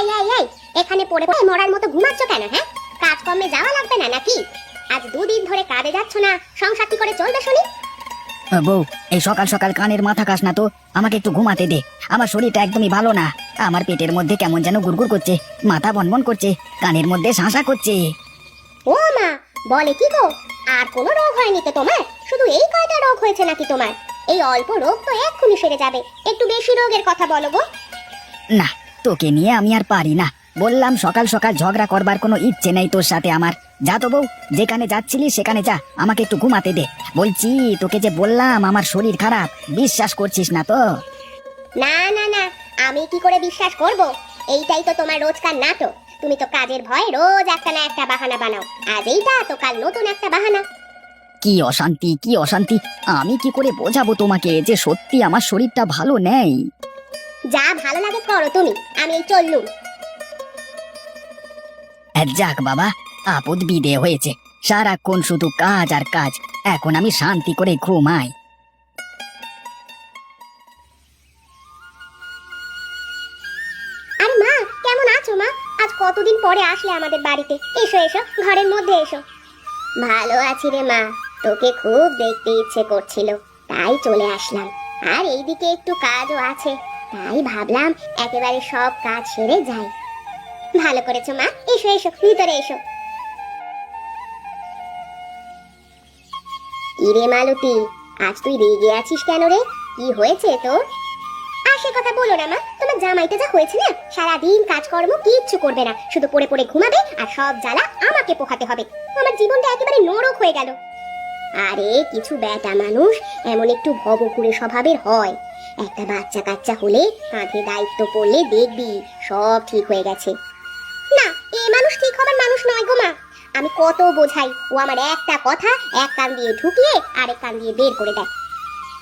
এই এই এই, এখানে পড়ে পড়ে মরার মতো ঘুমাচ্ছ কেন? হ্যাঁ, কাজকর্মে যাওয়া লাগবে না নাকি? আজ দুদিন ধরে কাজে যাচ্ছ না, সংসার কি করে চলবে শুনি? বউ, এই সকাল সকাল কানের মাথা খাস না তো, আমাকে একটু ঘুমাতে দে। আমার শরীরটা একদমই ভালো না। আমার পেটের মধ্যে কেমন যেন গুড়গুড় করছে, মাথা বনবন করছে, কানের মধ্যে শাঁসা করছে। ও মা, বলে কি গো? আর কোনো রোগ হয়নি তো তোমার? শুধু এই কয়টা রোগ হয়েছে নাকি তোমার? এই অল্প রোগ তো এক্ষুনি সেরে যাবে, একটু বেশি রোগের কথা বলো গো। না, তোকে নিয়ে আমি আর পারি না। বললাম সকাল সকাল ঝগড়া করবার কোনো ইচ্ছে নেই তোর সাথে আমার। যা তো বউ, যেখানে যাচ্ছিলি সেখানে যা, আমাকে একটু ঘুমাতে দে। বলছি তোকে যে বললাম আমার শরীর খারাপ, বিশ্বাস করছিস না তো? না না না, আমি কি করে বিশ্বাস করব? এইটাই তো তোমার রোজকার নাটক। তুমি তো কাজের ভয়ে রোজ একটা না একটা বাহানা বানাও। আজ এইটা তো কাল নতুন একটা বাহানা। কি অশান্তি, কি অশান্তি! আমি কি করে বোঝাবো তোমাকে যে সত্যি আমার শরীরটা ভালো নেই? যা ভালো লাগে করো তুমি, আমি এই চললুম। যাক বাবা, আপদ বিদে হয়েছে। সারাক্ষণ শুধু কাজ আর কাজ, এখন আমি শান্তি করে ঘুমাই। আরে মা, কেমন আছো মা? আজ কতদিন পরে আসলে আমাদের বাড়িতে। এসো এসো, ঘরের মধ্যে এসো। ভালো আছি রে মা, তোকে খুব দেখতে ইচ্ছে করছিল, তাই চলে আসলাম। আর এইদিকে একটু কাজও আছে, তাই ভাবলাম একেবারে সব কাজ সেরে যাই। ভালো করেছো মা, এসো এসো, ভিতরে এসো। ইরে মালতী, আজ তুই রেগে আছিস কেন রে? কি হয়েছে তোর? আর সে কথা বলো না মা, তোমার জামাইটা যা হয়েছে না, সারাদিন কাজকর্ম কিচ্ছু করবে না, শুধু পড়ে পড়ে ঘুমাবে, আর সব জ্বালা আমাকে পোহাতে হবে। আমার জীবনটা একেবারে নরক হয়ে গেল। আরে কিছু বেটা মানুষ এমন একটু ভবঘুরে স্বভাবের হয়। একটা বাচ্চা কাচ্চা হলে কাঁধে দায়িত্ব পড়লে দেখবি সব ঠিক হয়ে গেছে। না, এই মানুষ ঠিক হবার মানুষ নয় গো মা। আমি কত বোঝাই, ও আমার একটা কথা এক কান দিয়ে ঢুকিয়ে আরেক কান দিয়ে বের করে দেয়।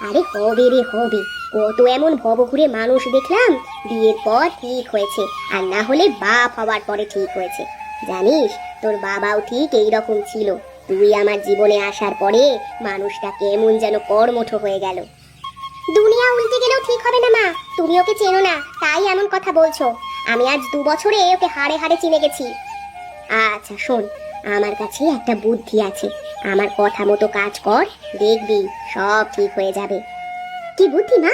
আরে হবে রে হবে, কত এমন ভবঘুরে মানুষ দেখলাম, বিয়ের পর ঠিক হয়েছে, আর না হলে বাপ হওয়ার পরে ঠিক হয়েছে। জানিস, তোর বাবাও ঠিক এইরকম ছিল। তুই আমার জীবনে আসার পরে মানুষটা কেমন যেন কর্মঠ হয়ে গেল। দুনিয়া উল্টে গেলেও ঠিক হবে না মা, তুমি ওকে চেনো না তাই এমন কথা বলছো। আমি আজ 2 বছরে ওকে হাড়ে হাড়ে চিনে গেছি। আচ্ছা শোন, আমার কাছে একটা বুদ্ধি আছে, আমার কথা মতো কাজ কর, দেখবি সব ঠিক হয়ে যাবে। কি বুদ্ধি মা?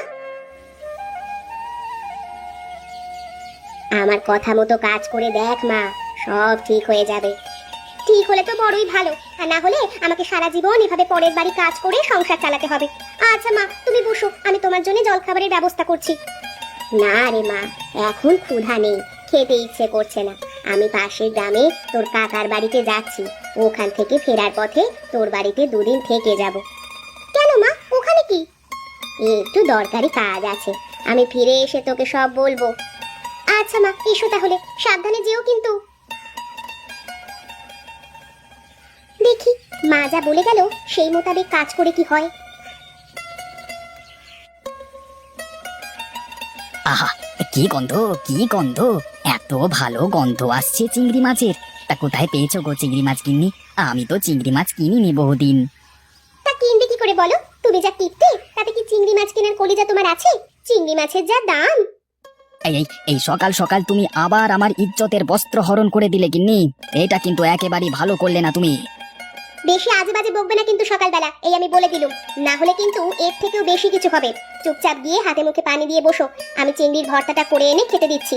আমার কথা মতো কাজ করে দেখ মা, সব ঠিক হয়ে যাবে। ঠিক হলে তো বড়ই ভালো, আর না হলে আমাকে সারা জীবন এভাবে পরের বাড়ি কাজ করে সংসার চালাতে হবে। আচ্ছা মা, তুমি বসো, আমি তোমার জন্য জলখাবারের ব্যবস্থা করছি। না রে মা, এখন ক্ষুধা নেই, খেতে ইচ্ছে করছে না। আমি পাশের গ্রামে তোর কাকার বাড়িতে যাচ্ছি, ওখান থেকে ফেরার পথে তোর বাড়িতে 2 দিন থেকে যাব। কেন মা, ওখানে কি? একটু দরকারি কাজ আছে, আমি ফিরে এসে তোকে সব বলবো। আচ্ছা মা, এসো তাহলে, সাবধানে যেও কিন্তু। দেখি মা যা বলে গেল সেই মোতাবেক কাজ করে কি হয়। আহা, কি গন্ধ, কি গন্ধ! এত ভালো গন্ধ আসছে চিংড়ি মাছের। তা কোথায় পেয়েছো গো চিংড়ি মাছ গিন্নি? আমি তো চিংড়ি মাছ কিনিনি বহুদিন। তা কিনবে কি করে বলো? তুমি যা কিপটে, তাতে কি চিংড়ি মাছ কেনার কলিজা তোমার আছে? চিংড়ি মাছের যা দাম! এই এই এই সকাল সকাল তুমি আবার আমার ইজ্জতের বস্ত্র হরণ করে দিলে গিন্নি। এটা কিন্তু একেবারেই ভালো করলে না তুমি। বেশি আজে বাজে বকবে না কিন্তু সকালবেলা, এই আমি বলে দিলুম। না হলে কিন্তু এর থেকেও বেশি কিছু হবে। চুপচাপ গিয়ে হাতে মুখে পানি দিয়ে বসো, আমি চিংড়ির ভর্তাটা করে এনে খেতে দিচ্ছি।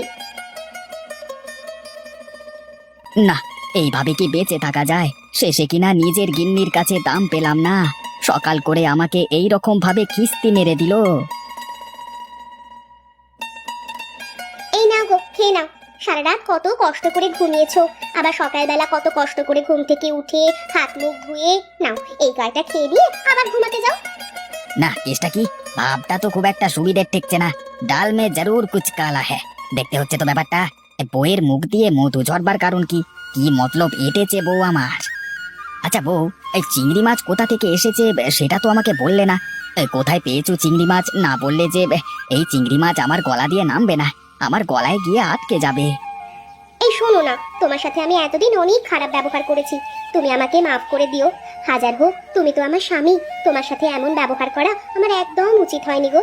না, এইভাবে কি বেঁচে থাকা যায়? শেষে কিনা নিজের গিন্নির কাছে দাম পেলাম না, সকাল করে আমাকে এই রকম ভাবে খিস্তি মেরে দিল। এই নাও গো, খেয়ে নাও। সারা রাত কত কষ্ট করে ঘুমিয়েছো, আবার সকালবেলা কত কষ্ট করে ঘুম থেকে উঠে হাত মুখ ধুয়ে নাও, এই কয়টা খেয়ে দিয়ে আবার ঘুমাতে যাও। না, কেসটা কি? ভাবটা তো খুব একটা সুবিধের ঠেকছে না। ডাল মে জরুর কুছ কালা হ্যাঁ, দেখতে হচ্ছে তো ব্যাপারটা। বউয়ের মুখ দিয়ে মধু ঝরবার কারণ কি? কি মতলব এঁটেছে বউ আমার? আচ্ছা বউ, এই চিংড়ি মাছ কোথা থেকে এসেছে সেটা তো আমাকে বললে না। কোথায় পেয়েছো চিংড়ি মাছ না বললে যে এই চিংড়ি মাছ আমার গলা দিয়ে নামবে না, আমার গলায় গিয়ে আটকে যাবে। এই শোনো না, তোমার সাথে আমি এতদিন অনেক খারাপ ব্যবহার করেছি, তুমি আমাকে মাফ করে দিও। হাজার হোক তুমি তো আমার স্বামী, তোমার সাথে এমন ব্যবহার করা আমার একদম উচিত হয়নি গো।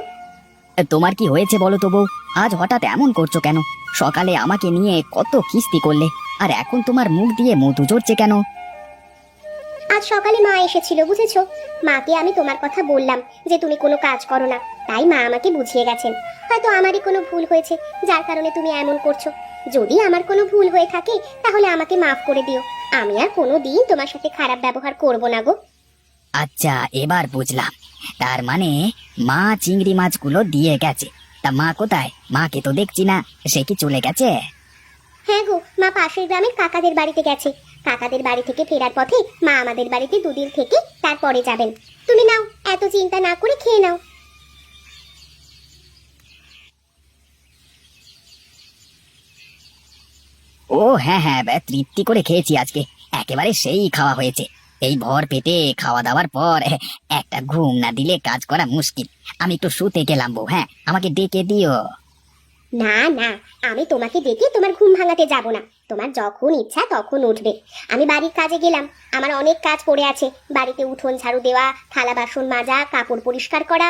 তোমার কি হয়েছে বলো তো বউ? আজ হঠাৎ এমন করছো কেন? সকালে আমাকে নিয়ে কত কিস্তি করলে, আর এখন তোমার মুখ দিয়ে মধু ঝরছে কেন? আজ সকালে মা এসেছিল, বুঝেছো? মাকে আমি তোমার কথা বললাম যে তুমি কোনো কাজ করো না, তাই মা আমাকে বুঝিয়ে গেছেন। হয়তো আমারই কোনো ভুল হয়েছে যার কারণে তুমি এমন করছো। যদি আমার কোনো ভুল হয়ে থাকে তাহলে আমাকে মাফ করে দিও। আমি আর কোনো দিন তোমার সাথে খারাপ ব্যবহার করব না গো। আচ্ছা, এবার বুঝলাম। তার মানে মা চিংড়ি মাছগুলো দিয়ে গেছে। তা মা কোথায়? মাকে তো দেখছি না, সে কি চলে গেছে? হ্যাঁ গো, মা পাশের গ্রামের কাকাদের বাড়িতে গেছে। কাকাদের বাড়ি থেকে ফেরার পথে মা আমাদের বাড়িতে দুদিন থেকে তারপরে যাবেন। তুমি নাও, এত চিন্তা না করে খেয়ে নাও। ও হ্যাঁ হ্যাঁ, তৃপ্তি করে খেয়েছি আজকে, একেবারে সেই খাওয়া হয়েছে। এই ভর পেটে খাওয়া দাওয়ার পর একটা ঘুম না দিলে কাজ করা মুশকিল। আমি একটু শুতে গেলাম বউ, হ্যাঁ আমাকে ডেকে দিও। না না, আমি তোমাকে ডেকে তোমার ঘুম ভাঙাতে যাব না। তোমার যখন ইচ্ছা তখন উঠবে। আমি বাড়ির কাজে গেলাম, আমার অনেক কাজ পড়ে আছে। বাড়িতে উঠোন ঝাড়ু দেওয়া, থালা বাসন মাজা, কাপড় পরিষ্কার করা।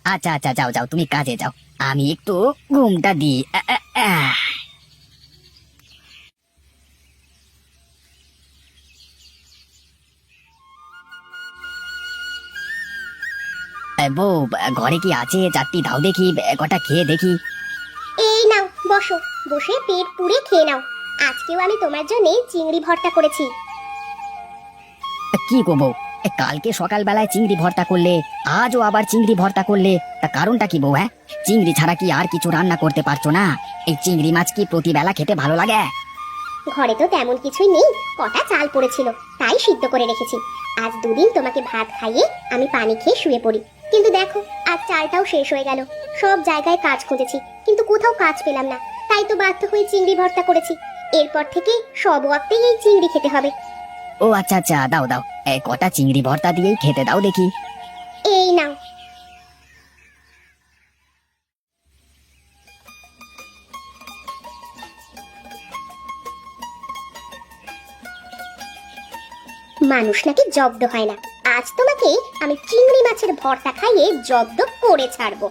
আচ্ছা আচ্ছা, যাও যাও, তুমি কাজে যাও, আমি একটু ঘুমটা দিই। বউ, ঘরে কি আছে? চারটি দাও দেখি, কটা খেয়ে দেখি। এই নাও, বসো, বসে পেট পুড়ে খেয়ে নাও। আজকেও আমি তোমার জন্য চিংড়ি ভর্তা করেছি। কি গো বউ, কালকে সকালবেলায় চিংড়ি ভর্তা করলে, আজও আবার চিংড়ি ভর্তা করলে, তা কারণটা কি বউ? হ্যাঁ, চিংড়ি ছাড়া কি আর কিছু রান্না করতে পারছো না? এই চিংড়ি মাছ কি প্রতিবেলা খেতে ভালো লাগে? ঘরে তো তেমন কিছুই নেই, কটা চাল পড়েছিল তাই সিদ্ধ করে রেখেছি। আজ দুদিন তোমাকে ভাত খাইয়ে আমি পানি খেয়ে শুয়ে পড়ি। কিন্তু দেখো, আজ চালটাও শেষ হয়ে গেল। সব জায়গায় কাজ খুঁজেছি কিন্তু কোথাও কাজ পেলাম না, তাই তো বাধ্য হয়ে চিংড়ি ভর্তা করেছি। এরপর থেকে সব ওয়াক্তেই এই চিংড়ি খেতে হবে। ও আচ্ছা আচ্ছা, দাও দাও, কটা চিংড়ি ভর্তা দিয়েই খেতে দাও দেখি। এই নাও। মানুষ নাকি জব্দ হয় না, আজ তোমাকে আমি চিংড়ি মাছের ভর্তা খাইয়ে জব্দ করে ছাড়বো।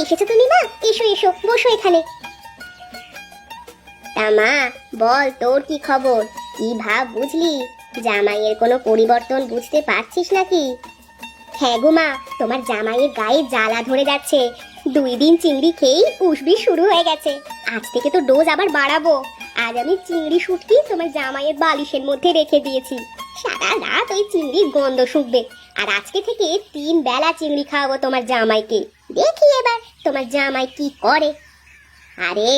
এসেছো তুমি মা? এসো এসো, বসো এখানে। তা মা, বল তোর কি খবর? কি ভাব বুঝলি? জামাইয়ের কোনো পরিবর্তন বুঝতে পারছিস নাকি? হ্যাঁ গো মা, তোমার জামাইয়ের গায়ে জ্বালা ধরে যাচ্ছে। 2 দিন চিংড়ি খেয়েই উসবি শুরু হয়ে গেছে। আজ থেকে তো ডোজ আবার বাড়াবো। আজ আমি চিংড়ি শুটকি তোমার জামাইয়ের বালিশের মধ্যে রেখে দিয়েছি। সারা রাত ওই চিংড়ির গন্ধ শুকবে। আর আজকে থেকে 3 বেলা চিংড়ি খাওয়াবো তোমার জামাইকে। দেখি এবার তোমার জামাই কি করে। আরে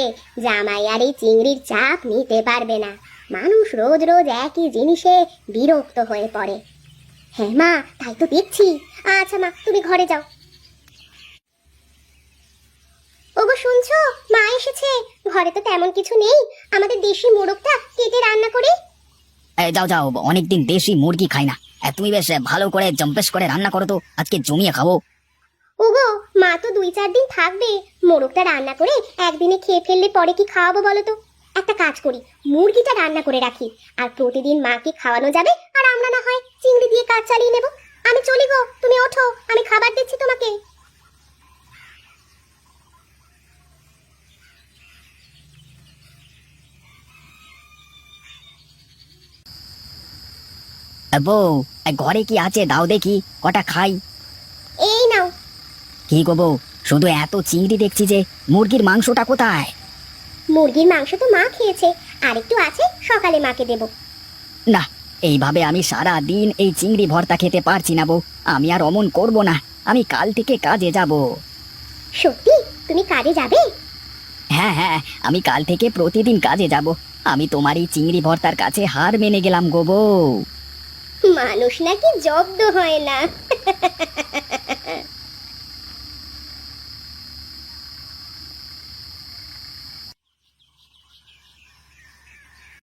জামাই আর এই চিংড়ির চাপ নিতে পারবে না। মানুষ রোজ রোজ একই জিনিসে বিরক্ত হয়ে পড়ে। হ্যাঁ মা, তাই তো দেখছি। আচ্ছা মা, তুমি ঘরে যাও। ওগো শুনছো, মা এসেছে। ঘরে তো তেমন কিছু নেই, আমাদের দেশি মোরগটা কেটে রান্না করে। যাও যাও, অনেকদিন দেশি মুরগি খাই না। তুমি বেশ ভালো করে জম্পেশ করে রান্না করো তো, আজকে জমিয়ে খাবো। ওগো, মা তো 2-4 দিন থাকবে। মোরগটা রান্না করে একদিনে খেয়ে ফেললে পরে কি খাওয়াবো বলো তো? একটা কাজ করি, মুরগিটা রান্না করে রাখি, আর প্রতিদিন মাকে খাওয়ানো যাবে, আর আমরা না হয় চিংড়ি দিয়ে কাজ চালিয়ে নেব। আমি চলি গো, তুমি ওঠো, আমি খাবার দিচ্ছি তোমাকে। বউ, ঘরে কি আছে দাও দেখি, কটা খাই। এই নাও। কি গো বউ, শুধু এত চিংড়ি দেখছি যে, মুরগির মাংসটা কোথায়? মুরগির মাংস তো মা খেয়েছে, আর একটু আছে, সকালে মাকে দেব। না, এইভাবে আমি সারা দিন এই চিংড়ি ভর্তা খেতে পারছি না বউ। আমি আর অমন করব না, আমি কাল থেকে কাজে যাব। সত্যি তুমি কাজে যাবে? হ্যাঁ হ্যাঁ, আমি কাল থেকে প্রতিদিন কাজে যাব। আমি তোমার এই চিংড়ি ভর্তার কাছে হার মেনে গেলাম গো বউ। মানুষ নাকি জব্দ হয় না।